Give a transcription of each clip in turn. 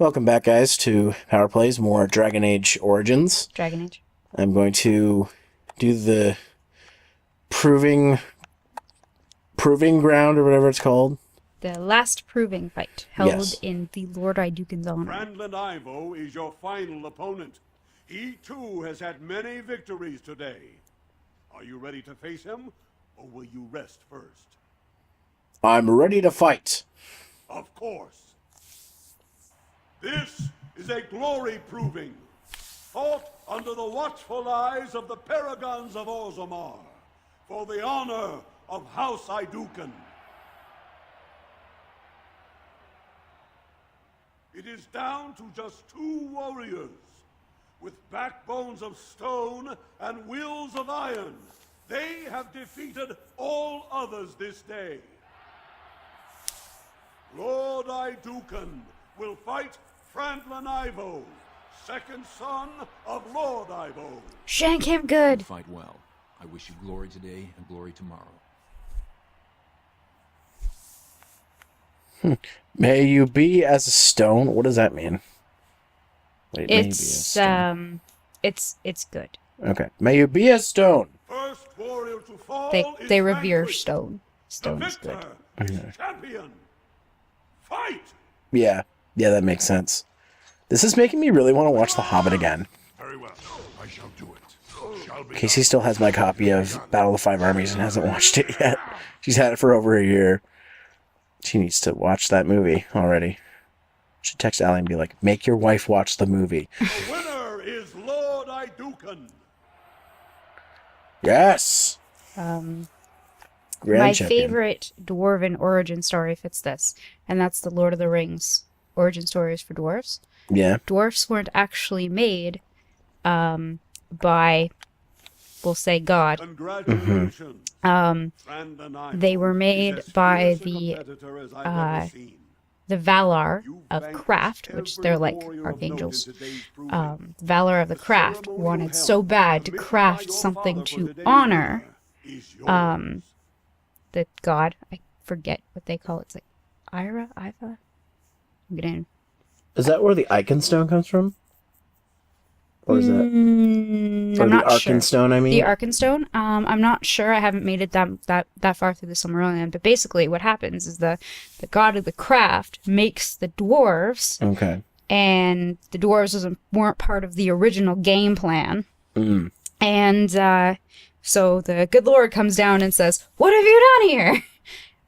Welcome back, guys, to Power Plays, more Dragon Age Origins. Dragon Age. I'm going to do the proving ground, or whatever it's called. The last proving fight, held Yes. in the Lord Idukin's honor. Brandlin Ivo is your final opponent. He, too, has had many victories today. Are you ready to face him, or will you rest first? I'm ready to fight. Of course. This is a glory proving, fought under the watchful eyes of the paragons of Orzammar, for the honor of House Idukin. It is down to just 2 warriors, with backbones of stone and wills of iron. They have defeated all others this day. Lord Idukin will fight Brandlin Ivo, second son of Lord Ivo. Shank him good! Fight well. I wish you glory today and glory tomorrow. May you be as a stone. What does that mean? Wait, may you be as stone. It's good. Okay. May you be as stone. First warrior to fall They is revere vanquished. stone. The Stone is good. victor is champion. Fight! Yeah, that makes sense. This is making me really want to watch The Hobbit again. Very well. I shall do it. Shall be Casey still has my copy of Battle of the Five Armies and hasn't watched it yet. She's had it for over a year. She needs to watch that movie already. Should text Allie and be like, make your wife watch the movie. The winner is Lord Idukin. Yes! My Grand champion. favorite Dwarven origin story fits this, and that's the Lord of the Rings origin stories for dwarves. Yeah. Dwarfs weren't actually made by, we'll say, God. Congratulations. Brandlin Ivo They were made is as by fierce a competitor as I've ever seen. the Valar You of vanquished Craft, which every they're like warrior of archangels. note in today's proving. Valar of the The Craft ceremonial wanted helm so bad to commissioned by craft your something father for to today's honor winner is yours. the god. I forget what they call it. It's like Iva? I'm getting... Is that where the Iconstone comes from? Or is that... or I'm the not sure. Arkenstone, I mean? The Arkenstone. I'm not sure. I haven't made it that far through the Silmarillion. But basically, what happens is the god of the craft makes the dwarves, Okay. and the dwarves weren't part of the original game plan. And so the good Lord comes down and says, "What have you done here?"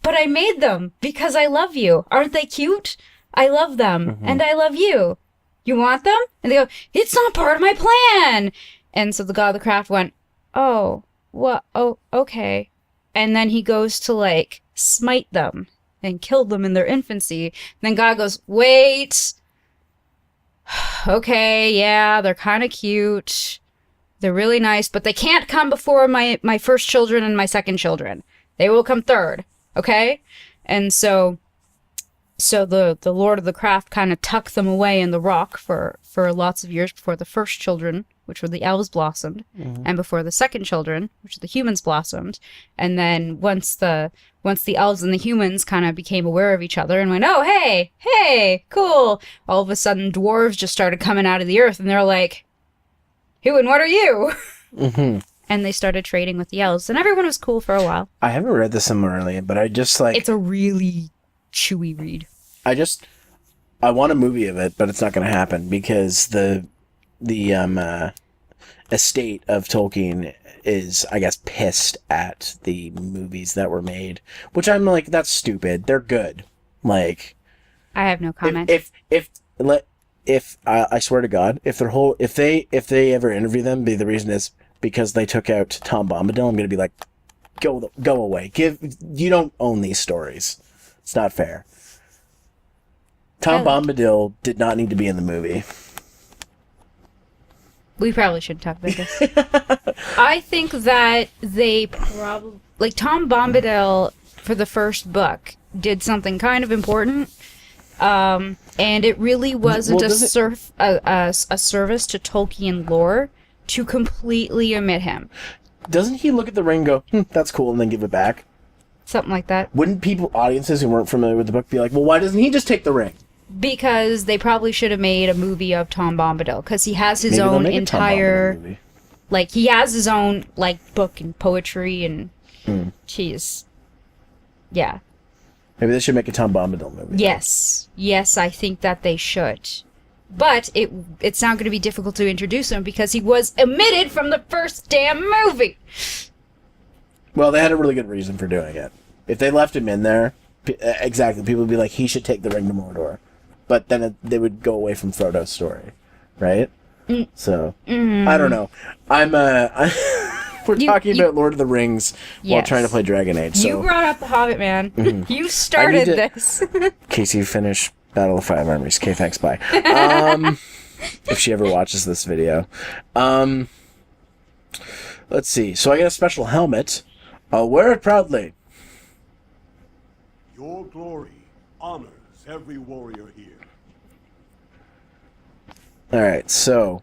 "But I made them because I love you. Aren't they cute? I love them, and I love you. You want them?" And they go, "It's not part of my plan." And so the god of the craft went, "Oh, what? Oh, okay." And then he goes to, like, smite them and kill them in their infancy. And then God goes, "Wait. Okay, yeah, they're kind of cute. They're really nice, but they can't come before my first children and my second children. They will come third, okay?" And so the Lord of the Craft kind of tucked them away in the rock for lots of years before the first children, which were the elves, blossomed, and before the second children, which are the humans, blossomed. And then once the elves and the humans kind of became aware of each other and went, "Oh, hey, cool," all of a sudden dwarves just started coming out of the earth, and they're like, "Who and what are you?" And they started trading with the elves, and everyone was cool for a while. I haven't read this Silmarillion, but I just, like... It's a really chewy read. I want a movie of it, but it's not going to happen because the estate of Tolkien is, I guess, pissed at the movies that were made, which I'm like, that's stupid. They're good. Like, I have no comment. if I swear to God, if they ever interview them, the reason is because they took out Tom Bombadil, I'm going to be like, go away. You don't own these stories. It's not fair. Tom Bombadil did not need to be in the movie. We probably shouldn't talk about this. I think that they probably... Like, Tom Bombadil, for the first book, did something kind of important. And it really wasn't a service to Tolkien lore to completely omit him. Doesn't he look at the ring and go, that's cool, and then give it back? Something like that. Wouldn't audiences who weren't familiar with the book be like, well, why doesn't he just take the ring? Because they probably should have made a movie of Tom Bombadil, because he has his Maybe they'll own make a Tom Bombadil entire, movie. like, he has his own, like, book and poetry and, jeez. Yeah. Maybe they should make a Tom Bombadil movie. Yes. Yes, I think that they should. But it's not going to be difficult to introduce him because he was omitted from the first damn movie. Well, they had a really good reason for doing it. If they left him in there, exactly, people would be like, he should take the ring to Mordor. But then they would go away from Frodo's story, right? So, I don't know. We're talking about Lord of the Rings while Yes. trying to play Dragon Age. So, You brought up The Hobbit, man. You started this. Casey, finish Battle of Five Armies. Okay, thanks, bye. If she ever watches this video. Let's see. So I get a special helmet. I'll wear it proudly. Your glory honors every warrior here. Alright, so...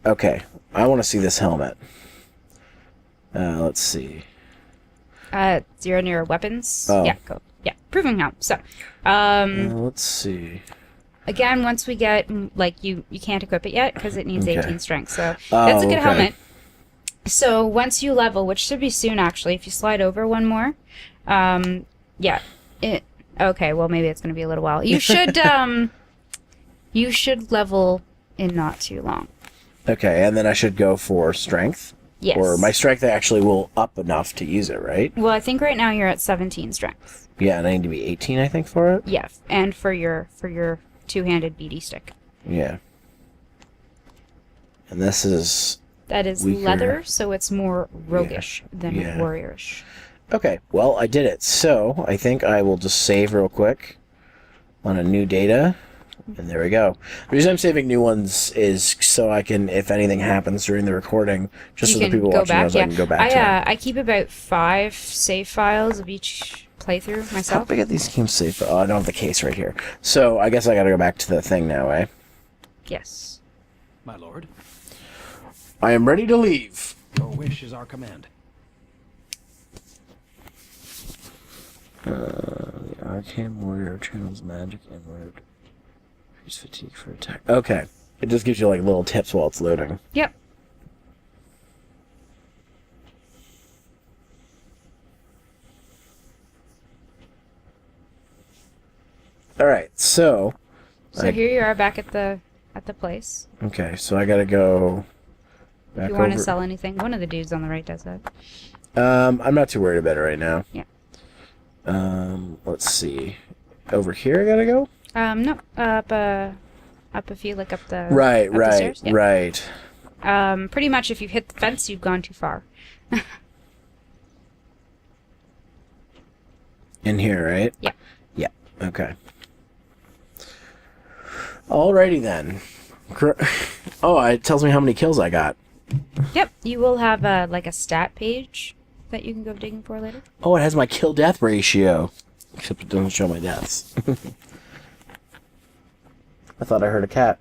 Okay, I want to see this helmet. Let's see. Zero near weapons. Oh. Yeah, go. Yeah, proving how. So, Let's see. again, once we get, like, you can't equip it yet because it needs Okay. 18 strength. So, that's a good okay. helmet. So, once you level, which should be soon, actually, if you slide over one more, yeah. Okay, well, maybe it's going to be a little while. You should, you should level in not too long. Okay, and then I should go for strength? Yes. Or my strength actually will up enough to use it, right? Well, I think right now you're at 17 strength. Yeah, and I need to be 18, I think, for it? Yeah, and for your two-handed BD stick. Yeah. And this is... That is weaker. leather, so it's more roguish than Yeah. warriorish. Okay, well, I did it. So, I think I will just save real quick on a new data. And there we go. The reason I'm saving new ones is so I can, if anything happens during the recording, just so the people watching knows I can go back to it. I keep about 5 save files of each playthrough How myself. big are these games save? Oh, I don't have the case right here. So, I guess I gotta go back to the thing now, eh? Yes. My lord, I am ready to leave. your wish is our command. The Arcane Warrior channels magic inward. Increase fatigue for attack. Okay. It just gives you like little tips while it's loading. Yep. Alright, so... So here you are back at the place. Okay, so I gotta go... back If you want to over- sell anything, one of the dudes on the right does that. I'm not too worried about it right now. Yeah. Let's see. Over here I gotta go? No, up a few, like up the Right, up the right, stairs. Yeah. right. Pretty much if you hit the fence, you've gone too far. In here, right? Yeah. Yeah, okay. Alrighty then. Oh, it tells me how many kills I got. Yep, you will have like a stat page that you can go digging for later. Oh, it has my kill-death ratio. Except it doesn't show my deaths. I thought I heard a cat.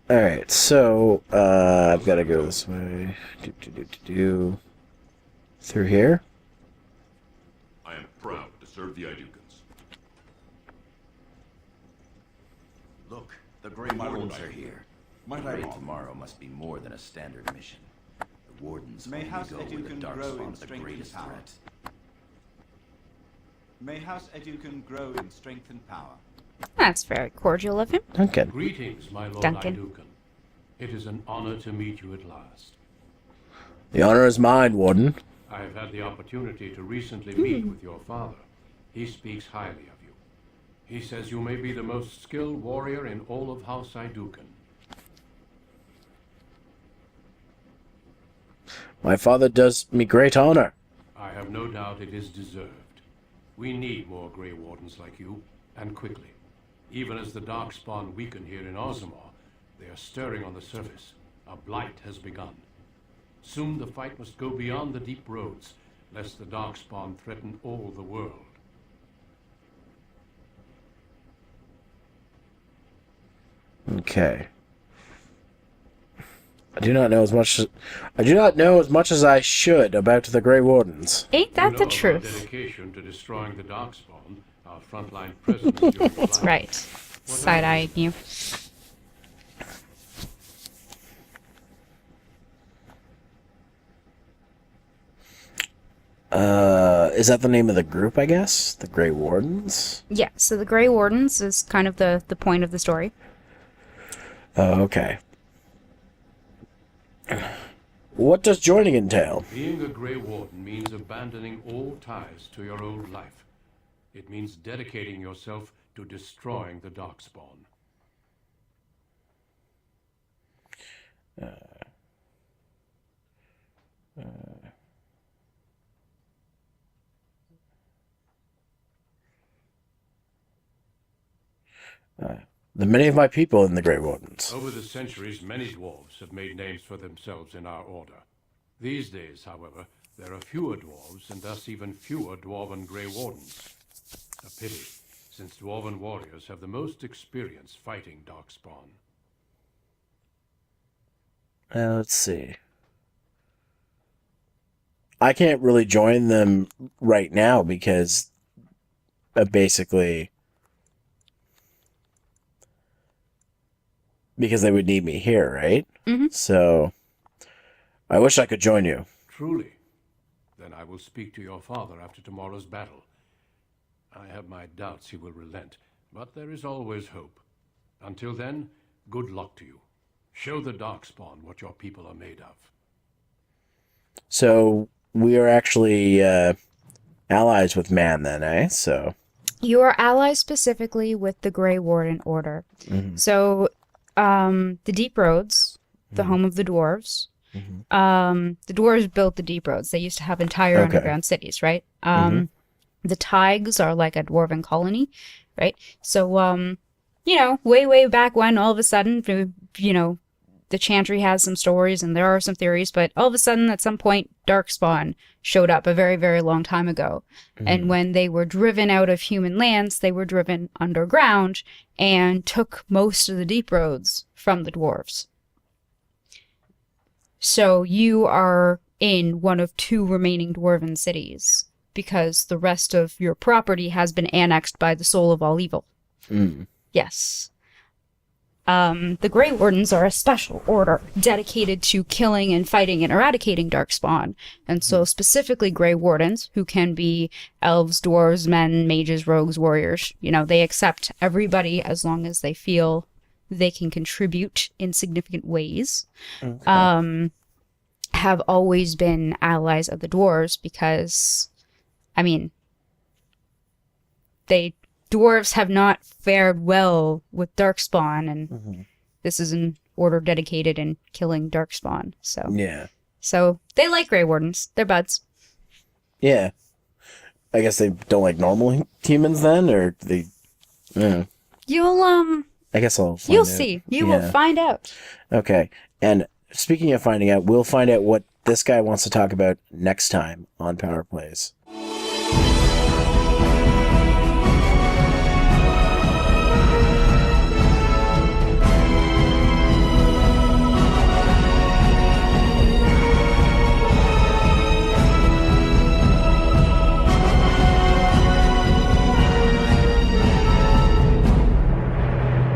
Alright, so, I've got to go this way. Through here? I am proud to serve the Idukans. Look, the Grey Wardens are here. Raid tomorrow must be more than a standard mission. The Wardens May only House go where the Educan grow Darkspawn in is the strength and greatest power. threat. May House Educan grow in strength and power. That's very cordial of him. Duncan. Greetings, my lord Duncan. Idukan. It is an honor to meet you at last. The honor is mine, Warden. I have had the opportunity to recently meet with your father. He speaks highly of you. He says you may be the most skilled warrior in all of House Idukan. My father does me great honor. I have no doubt it is deserved. We need more Grey Wardens like you, and quickly. Even as the Darkspawn weaken here in Ozamar, they are stirring on the surface. A blight has begun. Soon the fight must go beyond the deep roads, lest the Darkspawn threaten all the world. Okay. I do not know as much as I should about the Grey Wardens. Ain't that You the know of our truth? dedication to destroying the Darkspawn our frontline presence during the fight. Right. Side-eyeing you. Is that the name of the group, I guess? The Grey Wardens? Yeah, so the Grey Wardens is kind of the point of the story. Oh, okay. What does joining entail? Being a Grey Warden means abandoning all ties to your old life. It means dedicating yourself to destroying the Darkspawn. The many of my people in the Grey Wardens. Over the centuries, many dwarves have made names for themselves in our order. These days, however, there are fewer dwarves and thus even fewer Dwarven Grey Wardens. A pity, since Dwarven warriors have the most experience fighting Darkspawn. Let's see. I can't really join them right now because basically... because they would need me here, right? Mm-hmm. So, I wish I could join you. Truly. Then I will speak to your father after tomorrow's battle. I have my doubts he will relent, but there is always hope. Until then, good luck to you. Show the Darkspawn what your people are made of. So, we are actually allies with Man then, eh? So... You are allies specifically with the Grey Warden Order. Mm-hmm. So, the Deep Roads, the home of the dwarves. The dwarves built the Deep Roads. They used to have entire underground cities, right? The Tigers are like a dwarven colony, right? So, you know, way back when, all of a sudden, you know, the Chantry has some stories and there are some theories, but all of a sudden, at some point, Darkspawn showed up a very long time ago. And when they were driven out of human lands, they were driven underground and took most of the Deep Roads from the dwarves. So you are in one of two remaining dwarven cities because the rest of your property has been annexed by the Soul of All Evil. Yes. The Grey Wardens are a special order dedicated to killing and fighting and eradicating Darkspawn. And so specifically Grey Wardens, who can be elves, dwarves, men, mages, rogues, warriors, you know, they accept everybody as long as they feel they can contribute in significant ways. Have always been allies of the dwarves because, I mean, dwarves have not fared well with Darkspawn, and this is an order dedicated in killing Darkspawn. So yeah. So they like Grey Wardens. They're buds. Yeah. I guess they don't like normal humans then, or they... You'll, I guess I'll find you'll out. see. You will find out. Okay. And speaking of finding out, we'll find out what this guy wants to talk about next time on Power Plays.